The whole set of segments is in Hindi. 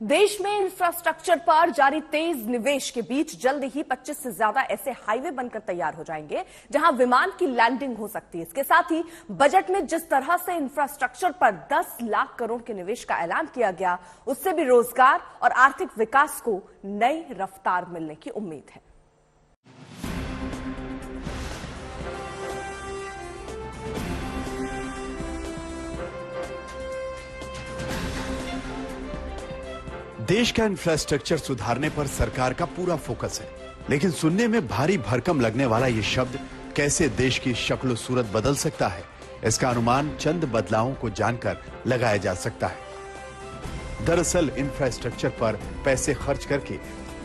देश में इंफ्रास्ट्रक्चर पर जारी तेज निवेश के बीच जल्द ही 25 से ज्यादा ऐसे हाईवे बनकर तैयार हो जाएंगे जहां विमान की लैंडिंग हो सकती है। इसके साथ ही बजट में जिस तरह से इंफ्रास्ट्रक्चर पर 10 लाख करोड़ के निवेश का ऐलान किया गया, उससे भी रोजगार और आर्थिक विकास को नई रफ्तार मिलने की उम्मीद है। देश का इंफ्रास्ट्रक्चर सुधारने पर सरकार का पूरा फोकस है, लेकिन सुनने में भारी भरकम लगने वाला ये शब्द कैसे देश की शक्ल सूरत बदल सकता है, इसका अनुमान चंद बदलावों को जानकर लगाया जा सकता है। दरअसल इंफ्रास्ट्रक्चर पर पैसे खर्च करके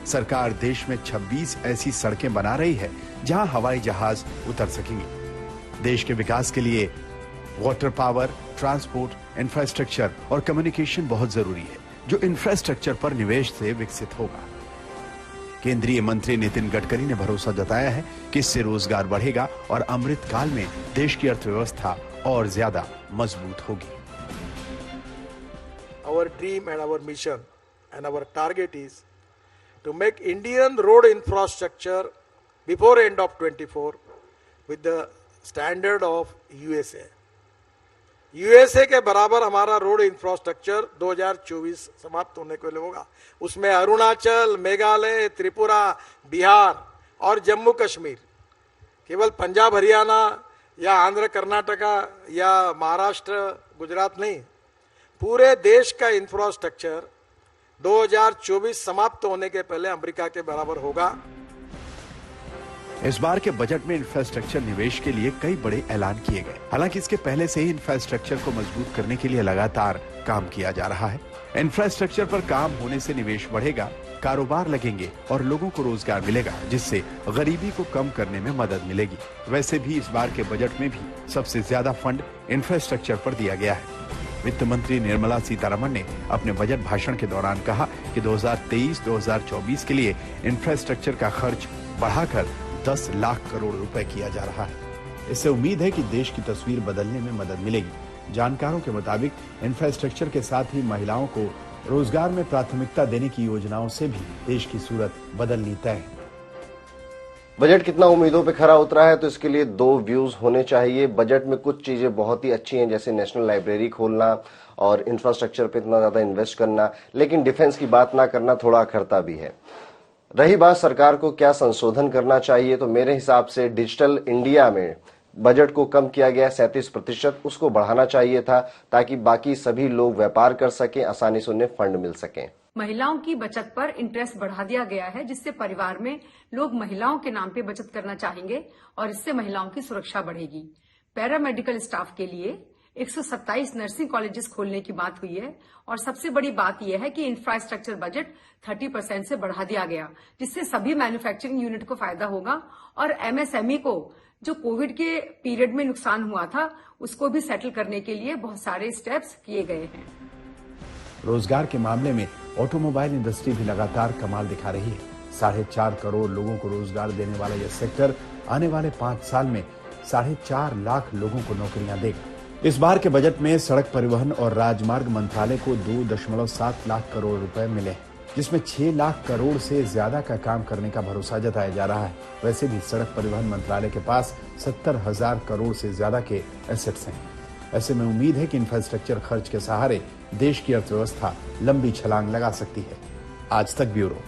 सरकार देश में 26 ऐसी सड़कें बना रही है जहां हवाई जहाज उतर सकेंगे। देश के विकास के लिए वाटर पावर, ट्रांसपोर्ट, इंफ्रास्ट्रक्चर और कम्युनिकेशन बहुत जरूरी है, जो इंफ्रास्ट्रक्चर पर निवेश से विकसित होगा। केंद्रीय मंत्री नितिन गडकरी ने भरोसा जताया है कि इससे रोजगार बढ़ेगा और अमृत काल में देश की अर्थव्यवस्था और ज्यादा मजबूत होगी। Our dream and our mission and our target is to make Indian road infrastructure before end of 24 with the standard of USA. USA के बराबर हमारा रोड इंफ्रास्ट्रक्चर 2024 समाप्त होने को होगा। उसमें अरुणाचल, मेघालय, त्रिपुरा, बिहार और जम्मू कश्मीर, केवल पंजाब, हरियाणा या आंध्र, कर्नाटका या महाराष्ट्र, गुजरात नहीं, पूरे देश का इंफ्रास्ट्रक्चर 2024 समाप्त होने के पहले अमेरिका के बराबर होगा। इस बार के बजट में इंफ्रास्ट्रक्चर निवेश के लिए कई बड़े ऐलान किए गए। हालांकि इसके पहले से ही इंफ्रास्ट्रक्चर को मजबूत करने के लिए लगातार काम किया जा रहा है। इंफ्रास्ट्रक्चर पर काम होने से निवेश बढ़ेगा, कारोबार लगेंगे और लोगों को रोजगार मिलेगा, जिससे गरीबी को कम करने में मदद मिलेगी। वैसे भी इस बार के बजट में भी सबसे ज्यादा फंड इंफ्रास्ट्रक्चर पर दिया गया है। वित्त मंत्री निर्मला सीतारमण ने अपने बजट भाषण के दौरान कहा कि 2023-2024 के लिए इंफ्रास्ट्रक्चर का खर्च बढ़ाकर 10 लाख करोड़ रुपए किया जा रहा है। इससे उम्मीद है कि देश की तस्वीर बदलने में मदद मिलेगी। जानकारों के मुताबिक इंफ्रास्ट्रक्चर के साथ ही महिलाओं को रोजगार में प्राथमिकता देने की योजनाओं से भी देश की सूरत बदलनी तय है। बजट कितना उम्मीदों पे खरा उतरा है, तो इसके लिए 2 व्यूज होने चाहिए। बजट में कुछ चीजें बहुत ही अच्छी हैं, जैसे नेशनल लाइब्रेरी खोलना और इंफ्रास्ट्रक्चर पे इतना ज्यादा इन्वेस्ट करना, लेकिन डिफेंस की बात ना करना थोड़ा अखरता भी है। रही बात सरकार को क्या संशोधन करना चाहिए, तो मेरे हिसाब से डिजिटल इंडिया में बजट को कम किया गया 37%, उसको बढ़ाना चाहिए था ताकि बाकी सभी लोग व्यापार कर सकें, आसानी से उन्हें फंड मिल सकें। महिलाओं की बचत पर इंटरेस्ट बढ़ा दिया गया है, जिससे परिवार में लोग महिलाओं के नाम पे बचत करना चाहेंगे और इससे महिलाओं की सुरक्षा बढ़ेगी। पैरामेडिकल स्टाफ के लिए 127 नर्सिंग कॉलेजेस खोलने की बात हुई है और सबसे बड़ी बात यह है कि इंफ्रास्ट्रक्चर बजट 30% से बढ़ा दिया गया, जिससे सभी मैन्युफैक्चरिंग यूनिट को फायदा होगा और एमएसएमई को जो कोविड के पीरियड में नुकसान हुआ था, उसको भी सेटल करने के लिए बहुत सारे स्टेप्स किए गए हैं। रोजगार के मामले में ऑटोमोबाइल इंडस्ट्री भी लगातार कमाल दिखा रही है। 4.5 करोड़ लोगों को रोजगार देने वाला यह सेक्टर आने वाले 5 साल में 4.5 लाख लोगों को नौकरियां देगा। इस बार के बजट में सड़क परिवहन और राजमार्ग मंत्रालय को 2.7 लाख करोड़ रुपए मिले, जिसमें 6 लाख करोड़ से ज्यादा का काम करने का भरोसा जताया जा रहा है। वैसे भी सड़क परिवहन मंत्रालय के पास 70,000 करोड़ से ज्यादा के एसेट्स हैं। ऐसे में उम्मीद है कि इंफ्रास्ट्रक्चर खर्च के सहारे देश की अर्थव्यवस्था लंबी छलांग लगा सकती है। आज तक ब्यूरो।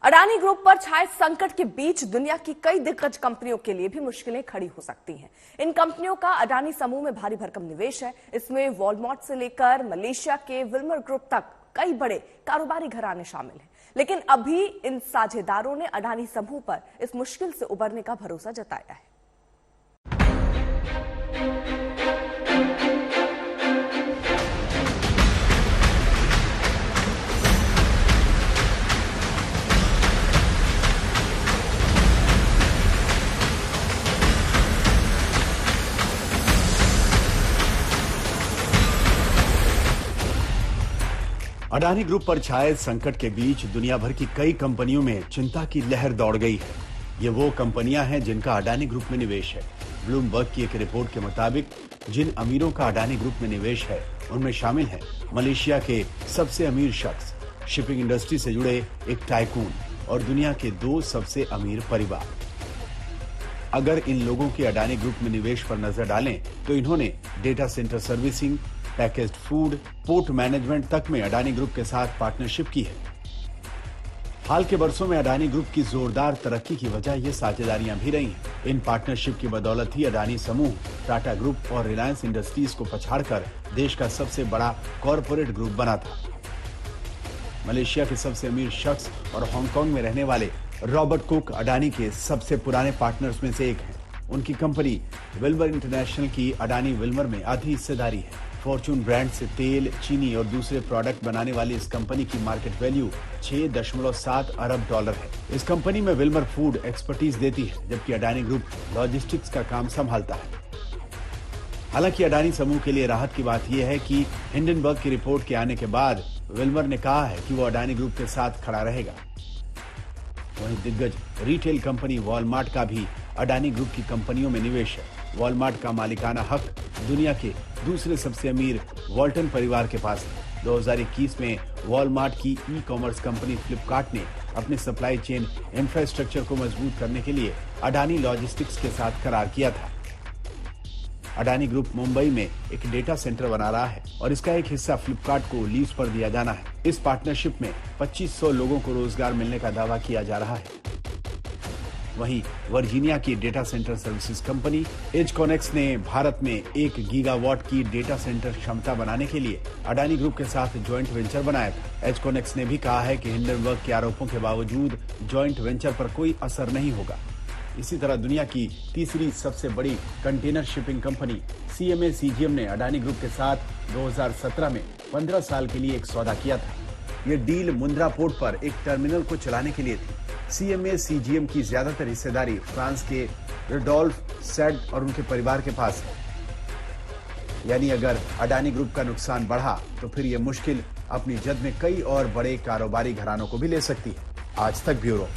अडानी ग्रुप पर छाए संकट के बीच दुनिया की कई दिग्गज कंपनियों के लिए भी मुश्किलें खड़ी हो सकती हैं। इन कंपनियों का अडानी समूह में भारी भरकम निवेश है। इसमें वॉलमार्ट से लेकर मलेशिया के विल्मर ग्रुप तक कई बड़े कारोबारी घराने शामिल हैं। लेकिन अभी इन साझेदारों ने अडानी समूह पर इस मुश्किल से उबरने का भरोसा जताया है। अडानी ग्रुप पर छाए संकट के बीच दुनिया भर की कई कंपनियों में चिंता की लहर दौड़ गई है। ये वो कंपनियां हैं जिनका अडानी ग्रुप में निवेश है। ब्लूमबर्ग की एक रिपोर्ट के मुताबिक जिन अमीरों का अडानी ग्रुप में निवेश है उनमें शामिल हैं मलेशिया के सबसे अमीर शख्स, शिपिंग इंडस्ट्री से जुड़े एक टाइकून और दुनिया के 2 सबसे अमीर परिवार। अगर इन लोगों के अडानी ग्रुप में निवेश पर नजर डालें तो इन्होंने data centre servicing, packaged food, port management तक में अडानी ग्रुप के साथ पार्टनरशिप की है। हाल के वर्षों में अडानी ग्रुप की जोरदार तरक्की की वजह ये साझेदारियां भी रही हैं। इन पार्टनरशिप की बदौलत ही अडानी समूह टाटा ग्रुप और रिलायंस इंडस्ट्रीज को पछाड़कर देश का सबसे बड़ा कॉरपोरेट ग्रुप बना था। मलेशिया के सबसे अमीर शख्स और हांगकांग में रहने वाले रॉबर्ट कुक अडानी के सबसे पुराने पार्टनर्स में से एक हैं। उनकी कंपनी विल्मर इंटरनेशनल की अडानी विल्मर में आधी हिस्सेदारी है। फॉर्चून ब्रांड से तेल, चीनी और दूसरे प्रोडक्ट बनाने वाली इस कंपनी की मार्केट वैल्यू 6.7 अरब डॉलर है। इस कंपनी में विल्मर फूड एक्सपर्टीज देती है, जबकि अडानी ग्रुप लॉजिस्टिक्स का काम संभालता है। हालांकि अडानी समूह के लिए राहत की बात यह है कि हिंडनबर्ग की रिपोर्ट के आने के बाद विल्मर ने कहा है कि वो अडानी ग्रुप के साथ खड़ा रहेगा। वहीं दिग्गज रिटेल कंपनी वॉलमार्ट का भी अडानी ग्रुप की कंपनियों में निवेश है। वॉलमार्ट का मालिकाना हक दुनिया के दूसरे सबसे अमीर वॉल्टन परिवार के पास है। 2021 में वॉलमार्ट की ई-कॉमर्स कंपनी फ्लिपकार्ट ने अपने सप्लाई चेन इंफ्रास्ट्रक्चर को मजबूत करने के लिए अडानी लॉजिस्टिक्स के साथ करार किया था। अडानी ग्रुप मुंबई में एक डेटा सेंटर बना रहा है और इसका एक हिस्सा फ्लिपकार्ट को लीज पर दिया जाना है। इस पार्टनरशिप में 2500 लोगों को रोजगार मिलने का दावा किया जा रहा है। वहीं वर्जीनिया की डेटा सेंटर सर्विसेज कंपनी एजकॉनेक्स ने भारत में 1 गीगावाट की डेटा सेंटर क्षमता बनाने के लिए अडानी ग्रुप के साथ ज्वाइंट वेंचर बनाया था। एजकॉनेक्स ने भी कहा है कि हिंडनबर्ग के आरोपों के बावजूद ज्वाइंट वेंचर पर कोई असर नहीं होगा। इसी तरह दुनिया की तीसरी सबसे बड़ी container shipping company CMA CGM ने अडानी ग्रुप के साथ 2017 में 15 साल के लिए एक सौदा किया था। ये डील मुंद्रा पोर्ट पर एक टर्मिनल को चलाने के लिए थी। CMA CGM की ज्यादातर हिस्सेदारी फ्रांस के रोडोल्फ सेड और उनके परिवार के पास है। यानी अगर अडानी ग्रुप का नुकसान बढ़ा तो फिर ये मुश्किल अपनी जद में कई और बड़े कारोबारी घरानों को भी ले सकती है। आज तक ब्यूरो।